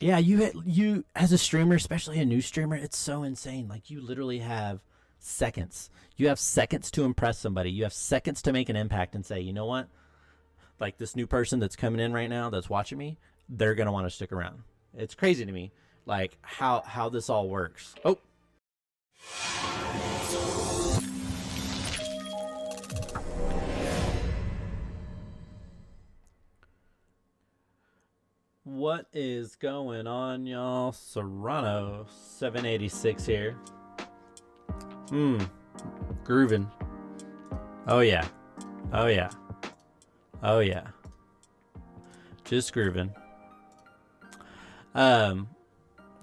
Yeah, you as a streamer, especially a new streamer, it's so insane. Like you literally have seconds. You have seconds to impress somebody. You have seconds to make an impact and say, you know what? Like this new person that's coming in right now that's watching me, they're gonna want to stick around. It's crazy to me, like how this all works. Oh, what is going on, y'all? Serrano 786 here. Grooving. Oh yeah. Oh yeah. Oh yeah. Just grooving. Um,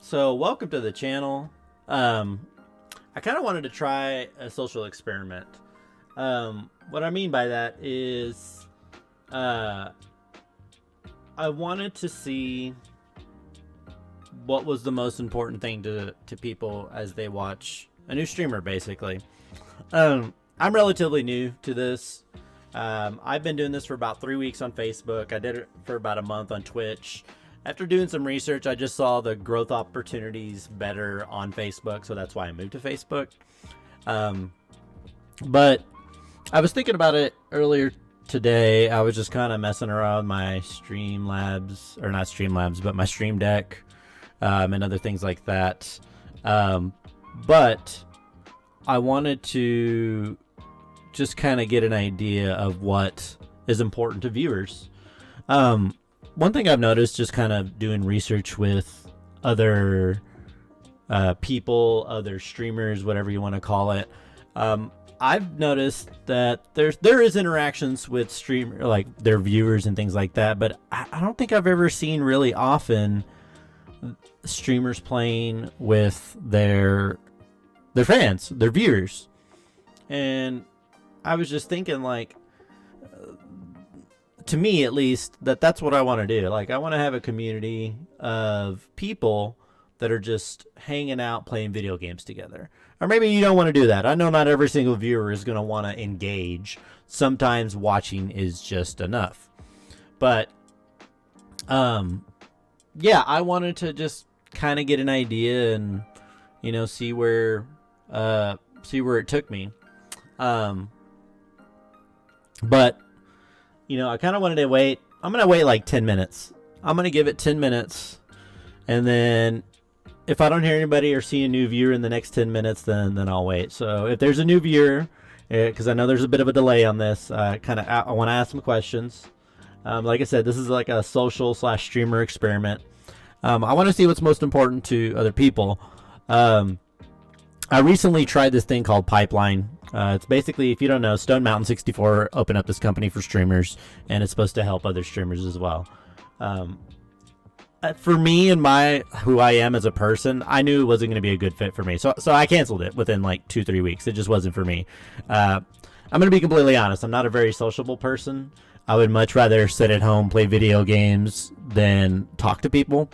so welcome to the channel. I kind of wanted to try a social experiment. What I mean by that is, uh, I wanted to see what was the most important thing to people as they watch a new streamer, basically. I'm relatively new to this. I've been doing this for about 3 weeks on Facebook. I did it for about a month on Twitch. After doing some research, I just saw the growth opportunities better on Facebook, so that's why I moved to Facebook. But I was thinking about it earlier today. I was just kind of messing around with my Streamlabs, or not Streamlabs, but my Stream Deck, and other things like that. But I wanted to just kind of get an idea of what is important to viewers. One thing I've noticed just kind of doing research with other people, other streamers, whatever you want to call it, I've noticed that there is interactions with streamer, like their viewers and things like that, but I don't think I've ever seen really often streamers playing with their fans, their viewers. And I was just thinking, like, to me at least, that's what I want to do. Like, I want to have a community of people that are just hanging out playing video games together. Or maybe you don't want to do that. I know not every single viewer is going to want to engage. Sometimes watching is just enough. But yeah, I wanted to just kind of get an idea and see where it took me. But I kind of wanted to wait. I'm going to wait like 10 minutes. I'm going to give it 10 minutes. And then if I don't hear anybody or see a new viewer in the next 10 minutes, then I'll wait. So if there's a new viewer, because I know there's a bit of a delay on this, I want to ask some questions. Like I said, this is like a social/streamer experiment. I want to see what's most important to other people. I recently tried this thing called Pipeline. It's basically, if you don't know, Stone Mountain 64 opened up this company for streamers, and it's supposed to help other streamers as well. For me and who I am as a person, I knew it wasn't going to be a good fit for me. So I canceled it within like 2-3 weeks. It just wasn't for me. I'm going to be completely honest. I'm not a very sociable person. I would much rather sit at home, play video games than talk to people.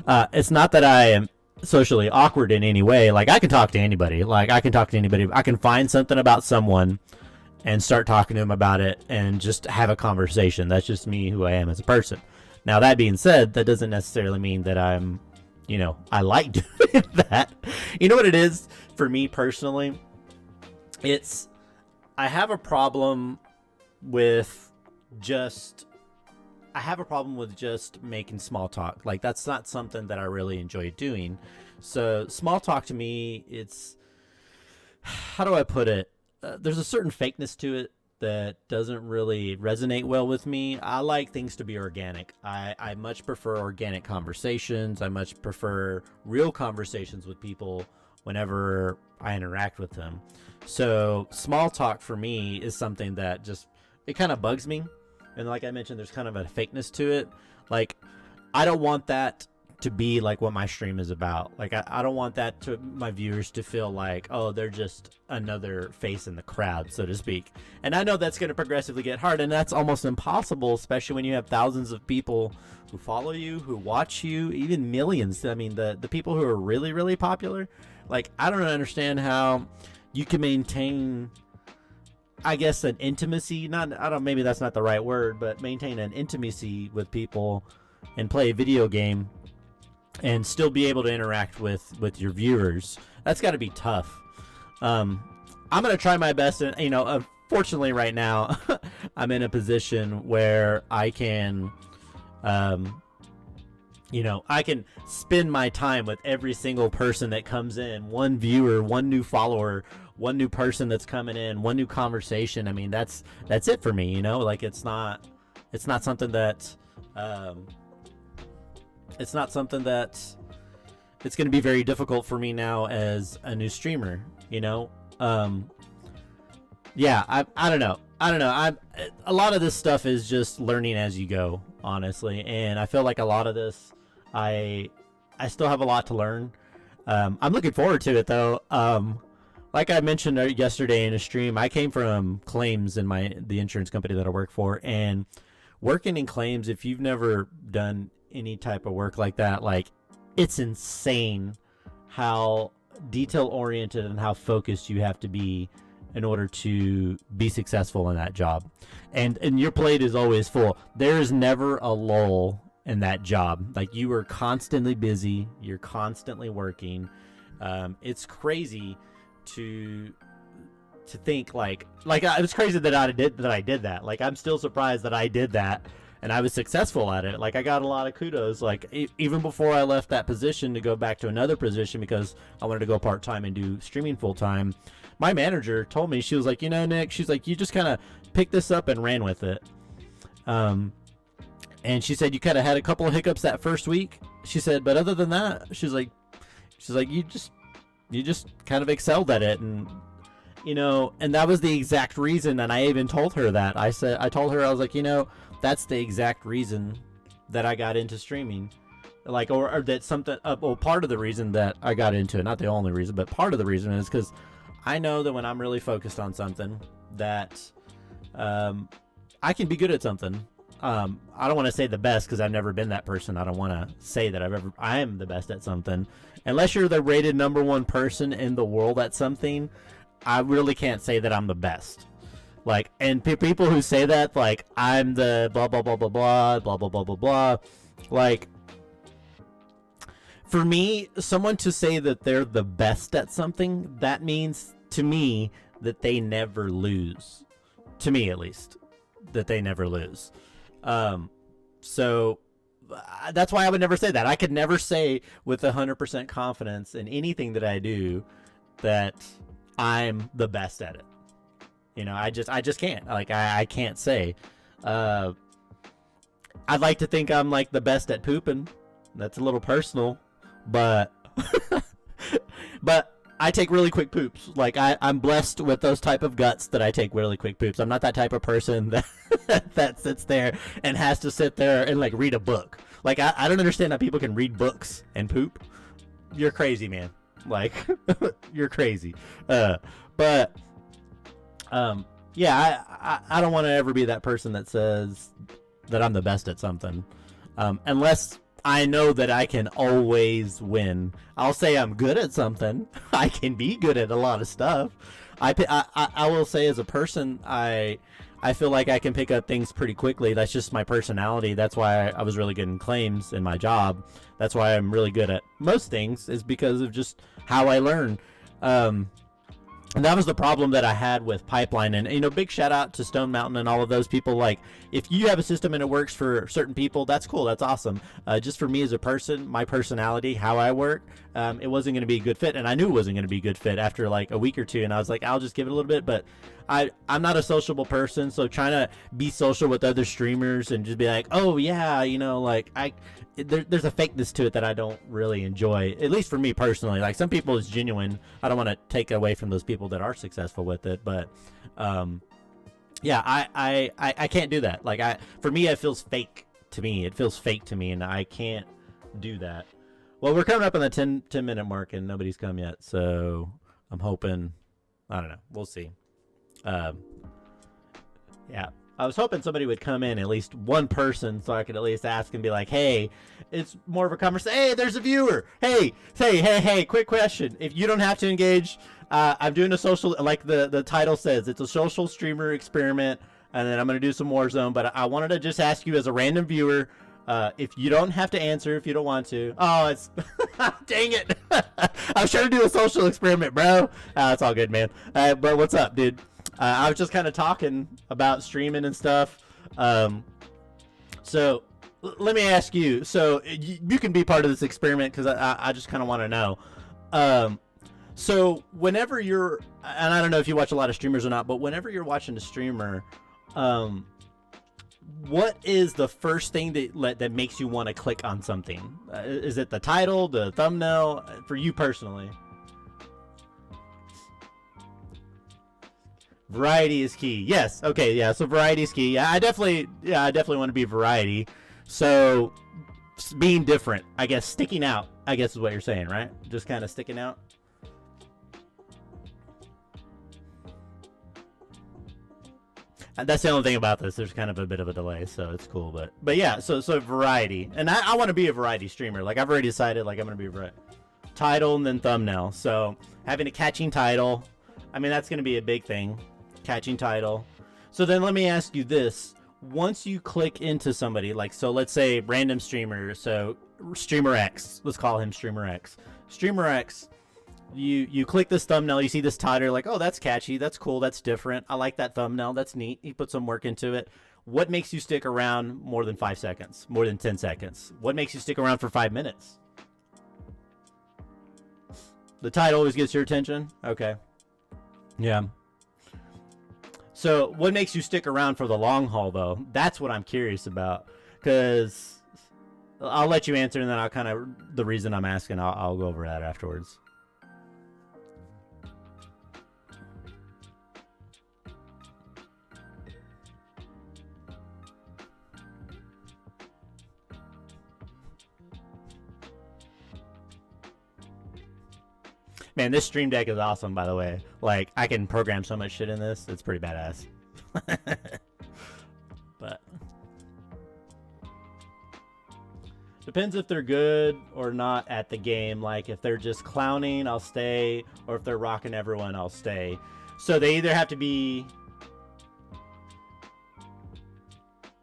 It's not that I am socially awkward in any way. Like, I can talk to anybody. I can find something about someone and start talking to them about it and just have a conversation. That's just me, who I am as a person. Now, that being said, that doesn't necessarily mean that I'm, I like doing that. You know what it is for me personally? I have a problem with just making small talk. Like, that's not something that I really enjoy doing. So small talk to me, how do I put it? There's a certain fakeness to it that doesn't really resonate well with me. I like things to be organic. I much prefer organic conversations. I much prefer real conversations with people whenever I interact with them. So small talk for me is something that it kind of bugs me. And like I mentioned, there's kind of a fakeness to it. Like, I don't want that to be like what my stream is about. Like, I don't want that to my viewers to feel like, oh, they're just another face in the crowd, so to speak. And I know that's going to progressively get hard, and that's almost impossible, especially when you have thousands of people who follow you, who watch you, even millions. I mean, the people who are really, really popular. Like, I don't understand how you can maintain, I guess, an intimacy. Maybe that's not the right word, but maintain an intimacy with people and play a video game and still be able to interact with your viewers. That's got to be tough. I'm gonna try my best, and fortunately right now I'm in a position where I can I can spend my time with every single person that comes in, one viewer, one new follower, one new person that's coming in, one new conversation. I mean, that's it for me, like it's not something that it's going to be very difficult for me now as a new streamer, yeah, I don't know. A lot of this stuff is just learning as you go, honestly. And I feel like a lot of this, I still have a lot to learn. I'm looking forward to it though. Like I mentioned yesterday in a stream, I came from claims in the insurance company that I work for, and working in claims, if you've never done any type of work like that, like it's insane how detail oriented and how focused you have to be in order to be successful in that job. And your plate is always full. There is never a lull in that job. Like, you are constantly busy, you're constantly working. It's crazy to think like it was crazy that I did that. Like, I'm still surprised that I did that and I was successful at it. Like, I got a lot of kudos. Like, even before I left that position to go back to another position because I wanted to go part-time and do streaming full-time, my manager told me, she was like, Nick, she's like, you just kind of picked this up and ran with it. And she said, you kind of had a couple of hiccups that first week. She said, but other than that, she's like, you just kind of excelled at it. And, and that was the exact reason. And I even told her that. I told her, I was like, that's the exact reason that I got into streaming. Like, or that something, well, part of the reason that I got into it, not the only reason, but part of the reason is because I know that when I'm really focused on something that I can be good at something. I don't want to say the best because I've never been that person. I don't want to say that I am the best at something. Unless you're the rated #1 person in the world at something, I really can't say that I'm the best. Like, and people who say that, like, I'm the blah, blah, blah, blah, blah, blah, blah, blah, blah, blah. Like, for me, someone to say that they're the best at something, that means to me that they never lose. To me, at least, that they never lose. So that's why I would never say that. I could never say with 100% confidence in anything that I do that I'm the best at it. I just can't. Like, I can't say. I'd like to think I'm like the best at pooping. That's a little personal, but I take really quick poops. Like, I'm blessed with those type of guts that I take really quick poops. I'm not that type of person that sits there and has to sit there and like read a book. Like, I don't understand how people can read books and poop. You're crazy, man. Like, you're crazy. Yeah, I don't want to ever be that person that says that I'm the best at something. Unless I know that I can always win. I'll say I'm good at something. I can be good at a lot of stuff. I will say, as a person, I feel like I can pick up things pretty quickly. That's just my personality. That's why I was really good in claims in my job. That's why I'm really good at most things, is because of just how I learn. And that was the problem that I had with Pipeline. And, big shout out to Stone Mountain and all of those people. Like, if you have a system and it works for certain people, that's cool. That's awesome. Just for me as a person, my personality, how I work, it wasn't going to be a good fit. And I knew it wasn't going to be a good fit after like a week or two. And I was like, I'll just give it a little bit. But I'm not a sociable person. So trying to be social with other streamers and just be like, oh, yeah, like there's a fakeness to it that I don't really enjoy, at least for me personally. Like, some people it's genuine. I don't want to take away from those people that are successful with it, but yeah, I can't do that. Like, for me, it feels fake to me. It feels fake to me, and I can't do that. Well, we're coming up on the 10 minute mark, and nobody's come yet, so I'm hoping, I don't know, we'll see. Yeah. I was hoping somebody would come in, at least one person, so I could at least ask and be like, hey, it's more of a conversation. Hey, there's a viewer. Hey, quick question. If you don't have to engage, I'm doing a social, like the title says, it's a social streamer experiment, and then I'm going to do some Warzone, but I wanted to just ask you as a random viewer, If you don't have to answer, if you don't want to. Oh, it's dang it! I was trying to do a social experiment, bro. It's all good, man. But what's up, dude? I was just kind of talking about streaming and stuff. So let me ask you. So you can be part of this experiment because I just kind of want to know. So whenever you're, and I don't know if you watch a lot of streamers or not, but whenever you're watching a streamer, what is the first thing that makes you want to click on something? Is it the title, the thumbnail, for you personally? Variety is key. Yes. Okay. Yeah. So variety is key. I definitely want to be variety. So being different, I guess, sticking out, I guess is what you're saying, right? Just kind of sticking out. That's the only thing about this. There's kind of a bit of a delay, so it's cool. But yeah, so variety, and I want to be a variety streamer. Like I've already decided, like I'm gonna be a variety. Title and then thumbnail. So having a catching title, I mean that's gonna be a big thing. Catching title. So then let me ask you this: once you click into somebody, like so, let's say random streamer. So streamer X, let's call him streamer X. Streamer X. You click this thumbnail, you see this title, like, oh, that's catchy, that's cool, that's different. I like that thumbnail, that's neat. He put some work into it. What makes you stick around more than 5 seconds, more than 10 seconds? What makes you stick around for 5 minutes? The title always gets your attention? Okay. Yeah. So what makes you stick around for the long haul, though? That's what I'm curious about. Because I'll let you answer, and then I'll kind of, the reason I'm asking, I'll go over that afterwards. Man, this stream deck is awesome, by the way. Like, I can program so much shit in this. It's pretty badass. But depends if they're good or not at the game. Like, if they're just clowning, I'll stay. Or if they're rocking everyone, I'll stay. So they either have to be...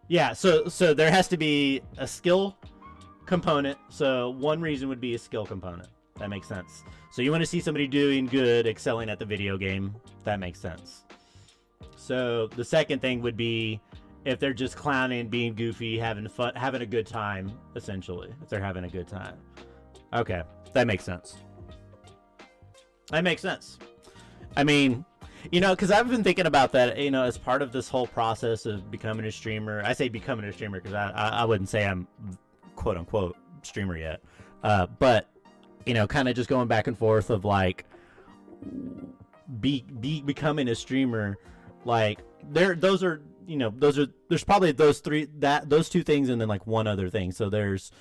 Yeah, so there has to be a skill component. So one reason would be a skill component. That makes sense. So you want to see somebody doing good, excelling at the video game. That makes sense. So the second thing would be if they're just clowning, being goofy, having fun, having a good time, essentially. If they're having a good time. Okay, that makes sense. That makes sense. I mean, you know, because I've been thinking about that, you know, as part of this whole process of becoming a streamer. I say becoming a streamer because I wouldn't say I'm quote-unquote streamer yet. But... you know, kind of just going back and forth of like becoming a streamer. Like those are there's probably those two things and then like one other thing. So there's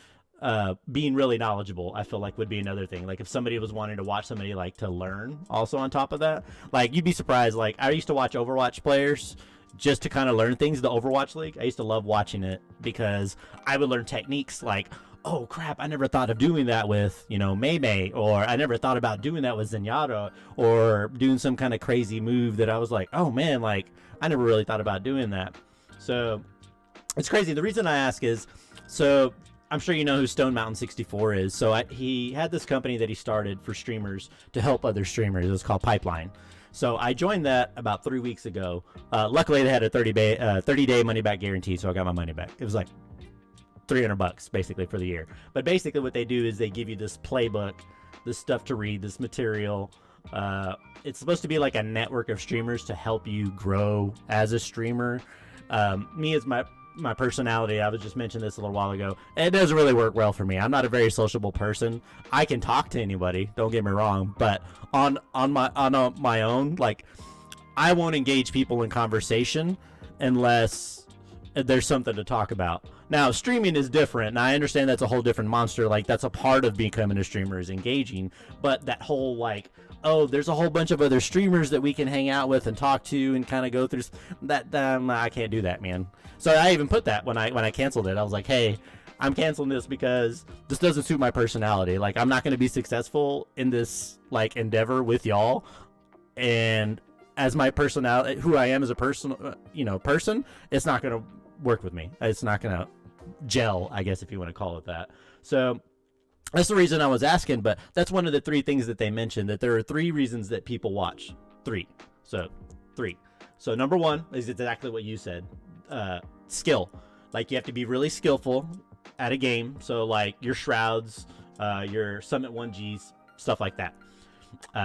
being really knowledgeable, I feel like would be another thing. Like if somebody was wanting to watch somebody like to learn also on top of that, like you'd be surprised. Like I used to watch Overwatch players just to kind of learn things. The Overwatch League, I used to love watching it because I would learn techniques like, oh crap, I never thought of doing that with, you know, Mei, or I never thought about doing that with Zenyatta, or doing some kind of crazy move that I was like, oh man, like I never really thought about doing that. So it's crazy. The reason I ask is, so I'm sure you know who Stone Mountain 64 is. So he had this company that he started for streamers to help other streamers. It was called Pipeline. So I joined that about 3 weeks ago. Luckily they had a 30-day money back guarantee, so I got my money back. It was like $300 basically for the year. But basically what they do is they give you this playbook, this stuff to read, this material. It's supposed to be like a network of streamers to help you grow as a streamer. Me as my personality, I was just mentioning this a little while ago, it doesn't really work well for me. I'm not a very sociable person. I can talk to anybody, don't get me wrong, but on my own, like I won't engage people in conversation unless there's something to talk about. Now, streaming is different, and I understand that's a whole different monster. Like, that's a part of becoming a streamer is engaging. But that whole, like, oh, there's a whole bunch of other streamers that we can hang out with and talk to and kind of go through that. I can't do that, man. So I even put that when I canceled it. I was like, hey, I'm canceling this because this doesn't suit my personality. Like, I'm not going to be successful in this, like, endeavor with y'all. And as my personality, who I am as a person, it's not going to work with me. It's not gonna gel, I guess, if you want to call it that. So that's the reason I was asking, but that's one of the 3 things that they mentioned, that there are 3 reasons that people watch. 3. So 3. So number 1 is exactly what you said. Skill. Like, you have to be really skillful at a game. So like your Shrouds, your Summit 1Gs, stuff like that.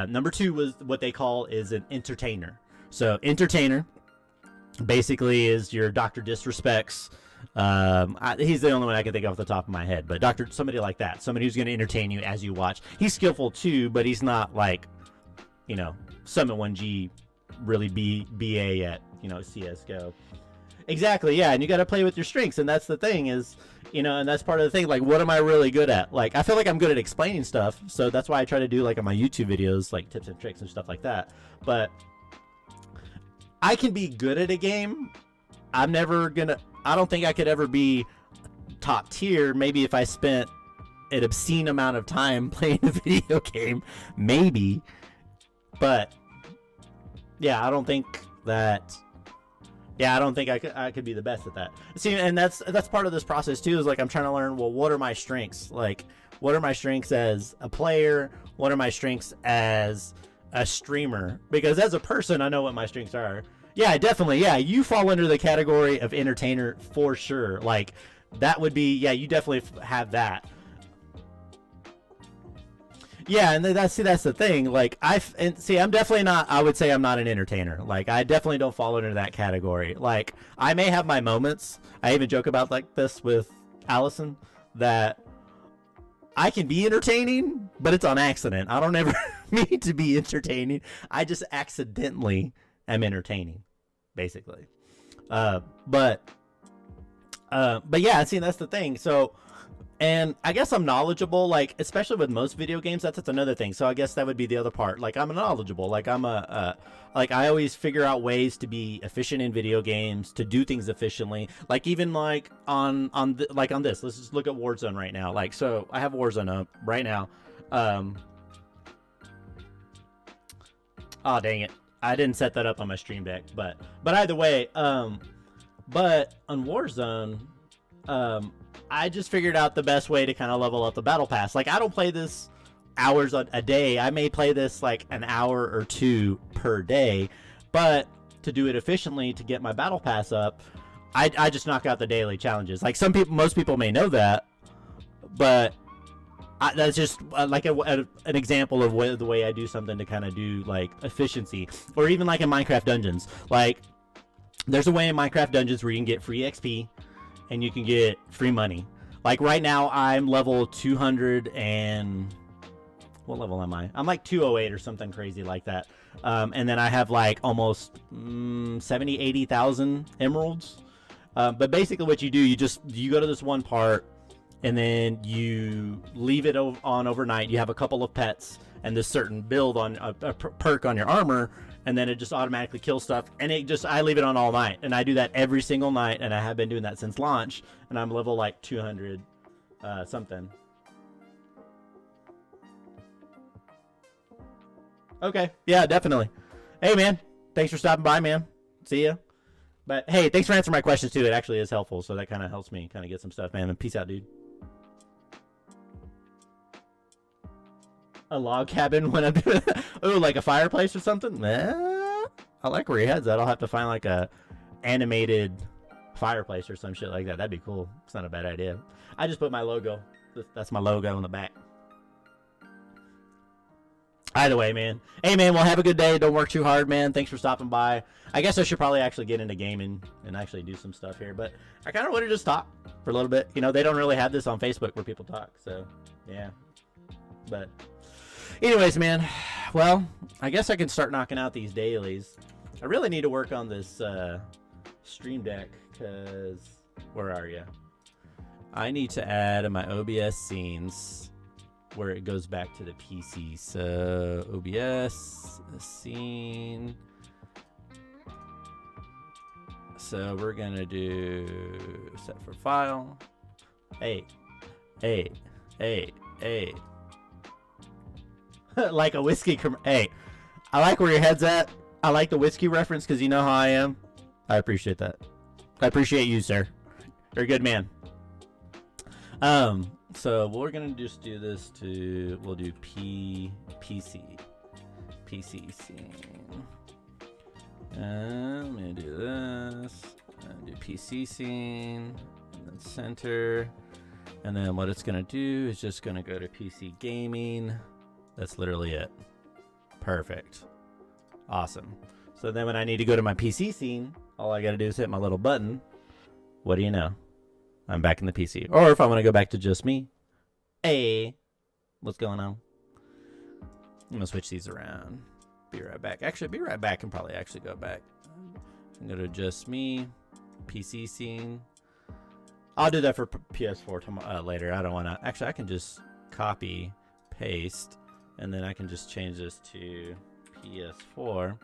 Number 2 was what they call is an entertainer. So entertainer basically is your Dr. Disrespects. He's the only one I can think of off the top of my head, but somebody like that, somebody who's going to entertain you as you watch. He's skillful too, but he's not like, you know, Summit 1G really BA at, you know, CSGO. Exactly, yeah, and you got to play with your strengths, and that's the thing is, you know, and that's part of the thing, like, what am I really good at? Like, I feel like I'm good at explaining stuff, so that's why I try to do, like, on my YouTube videos, like, tips and tricks and stuff like that, but I can be good at a game. I don't think I could ever be top tier. Maybe if I spent an obscene amount of time playing a video game, maybe, but yeah, I don't think I could be the best at that. See, and that's part of this process too, is like I'm trying to learn, well, what are my strengths? Like, what are my strengths as a player? What are my strengths as a streamer? Because as a person, I know what my strengths are. Yeah, definitely. Yeah, you fall under the category of entertainer for sure. Like, that would be, yeah, you definitely have that. Yeah, and that's the thing. Like, I'm definitely not, I would say I'm not an entertainer. Like, I definitely don't fall under that category. Like, I may have my moments. I even joke about like this with Allison, that I can be entertaining, but it's on accident. I don't ever mean to be entertaining. I just accidentally am entertaining, basically. But yeah, see, that's the thing. So, and I guess I'm knowledgeable, like, especially with most video games, that's another thing. So I guess that would be the other part. Like, I'm knowledgeable. Like, like, I always figure out ways to be efficient in video games, to do things efficiently. Like, even like on this, let's just look at Warzone right now. Like, so I have Warzone up right now. Oh, dang it. I didn't set that up on my stream deck, but either way, but on Warzone, I just figured out the best way to kind of level up the battle pass. Like, I don't play this hours a day. I may play this like an hour or 2 per day, but to do it efficiently, to get my battle pass up, I just knock out the daily challenges. Like, most people may know that, but that's just like an example of the way I do something to kind of do like efficiency. Or even like in Minecraft Dungeons, like, there's a way in Minecraft Dungeons where you can get free XP and you can get free money. Like, right now I'm level 200 and what level am I? I'm like 208 or something crazy like that. And then I have like almost 80,000 emeralds. But basically what you do, you go to this one part and then you leave it on overnight. You have a couple of pets and this certain build on a perk on your armor, and then it just automatically kills stuff, and I leave it on all night, and I do that every single night, and I have been doing that since launch, and I'm level like 200 something. Okay, yeah, definitely. Hey man, thanks for stopping by, man. See ya. But hey, thanks for answering my questions too. It actually is helpful, so that kind of helps me kind of get some stuff, man. And peace out, dude. A log cabin when I'm doing oh, like a fireplace or something? I like where your head's at. I'll have to find like a animated fireplace or some shit like that. That'd be cool. It's not a bad idea. I just put my logo. That's my logo on the back. Either way, man. Hey, man, well, have a good day. Don't work too hard, man. Thanks for stopping by. I guess I should probably actually get into gaming and actually do some stuff here, but I kind of want to just talk for a little bit. You know, they don't really have this on Facebook where people talk, so yeah. But anyways, man, well, I guess I can start knocking out these dailies. I really need to work on this stream deck, because where are you? I need to add in my OBS scenes where it goes back to the PC. So OBS scene. So we're gonna do set for file. Hey. Like a whiskey hey, I like where your head's at. I like the whiskey reference because you know how I am. I appreciate that. I appreciate you, sir. You're a good man. So we're gonna just do this to. We'll do PC scene. I'm gonna do this. Do PC scene, and then center, and then what it's gonna do is just gonna go to PC gaming. That's literally it. Perfect. Awesome. So then when I need to go to my PC scene, all I gotta do is hit my little button. What do you know? I'm back in the PC. Or if I want to go back to just me, hey, what's going on? I'm gonna switch these around. Be right back. Actually, be right back and probably actually go back. I'm gonna go to just me, PC scene. I'll do that for PS4 tomorrow, later. I don't want to. Actually, I can just copy, paste, and then I can just change this to PS4.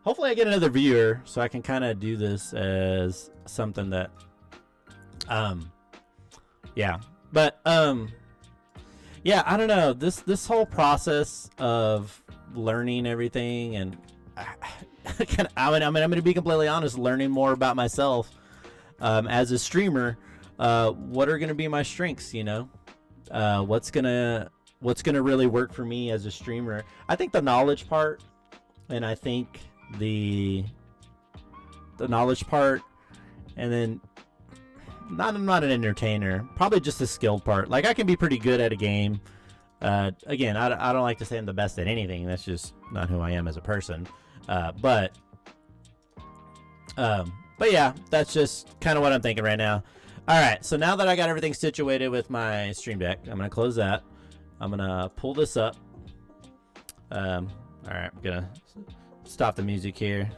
Hopefully, I get another viewer so I can kind of do this as something that, yeah. But yeah, I don't know. This whole process of learning everything, and I'm gonna be completely honest, learning more about myself as a streamer. What are gonna be my strengths? You know, what's gonna really work for me as a streamer? I think the knowledge part, and I think the knowledge part, and then I'm not an entertainer, probably just the skilled part. Like, I can be pretty good at a game. Again, I don't like to say I'm the best at anything. That's just not who I am as a person. But yeah, that's just kind of what I'm thinking right now. All right, so now that I got everything situated with my Stream Deck, I'm gonna close that. I'm gonna pull this up. All right, I'm gonna stop the music here,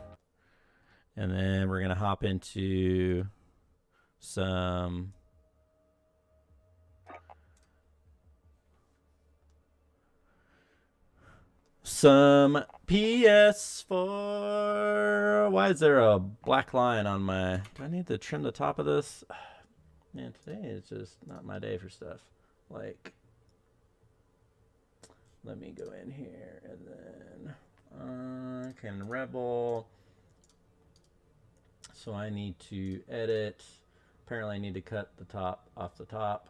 and then we're gonna hop into some PS4. Why is there a black line on my... Do I need to trim the top of this? Man, today is just not my day for stuff. Like, let me go in here and then can Rebel. So I need to edit. Apparently I need to cut the top off the top.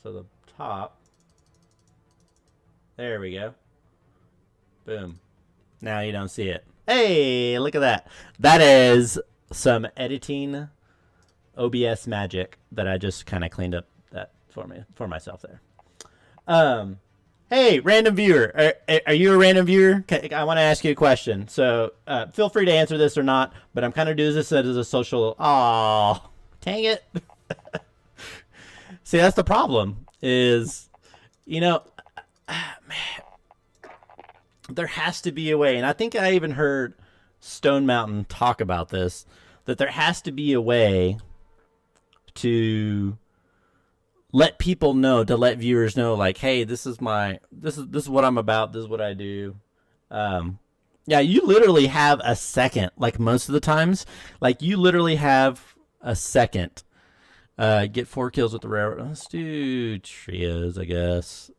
So the top. There we go. Boom. Now you don't see it. Hey, look at that. That is some editing OBS magic that I just kind of cleaned up that for myself there. Hey, random viewer. Are you a random viewer? I want to ask you a question. So feel free to answer this or not, but I'm kind of doing this as a social... Aw, dang it. See, that's the problem is, you know, man, there has to be a way. And I think I even heard Stone Mountain talk about this, that there has to be a way to let people know, to let viewers know, like, hey, this is what I'm about. This is what I do. Yeah, you literally have a second, like most of the times, like you literally have a second. Get 4 kills with the railroad. Let's do trios, I guess.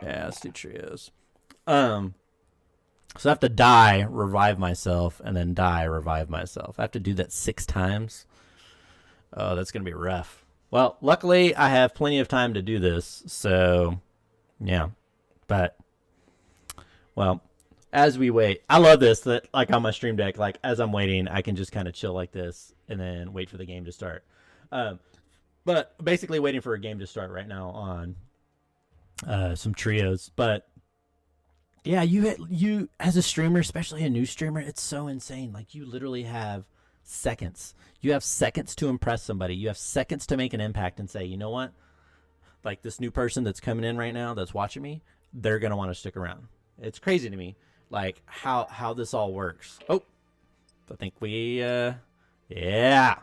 Yeah, let's do trios. So I have to die, revive myself, and then die, revive myself. I have to do that 6 times. Oh, that's going to be rough. Well, luckily, I have plenty of time to do this, so, yeah. But, well, as we wait, I love this, that, like, on my Stream Deck, like, as I'm waiting, I can just kind of chill like this, and then wait for the game to start. But basically waiting for a game to start right now on some trios. But yeah, you as a streamer, especially a new streamer, it's so insane. Like, you literally have seconds. You have seconds to impress somebody. You have seconds to make an impact and say, you know what? Like, this new person that's coming in right now that's watching me, they're going to want to stick around. It's crazy to me, like, how this all works. Oh, I think we, yeah.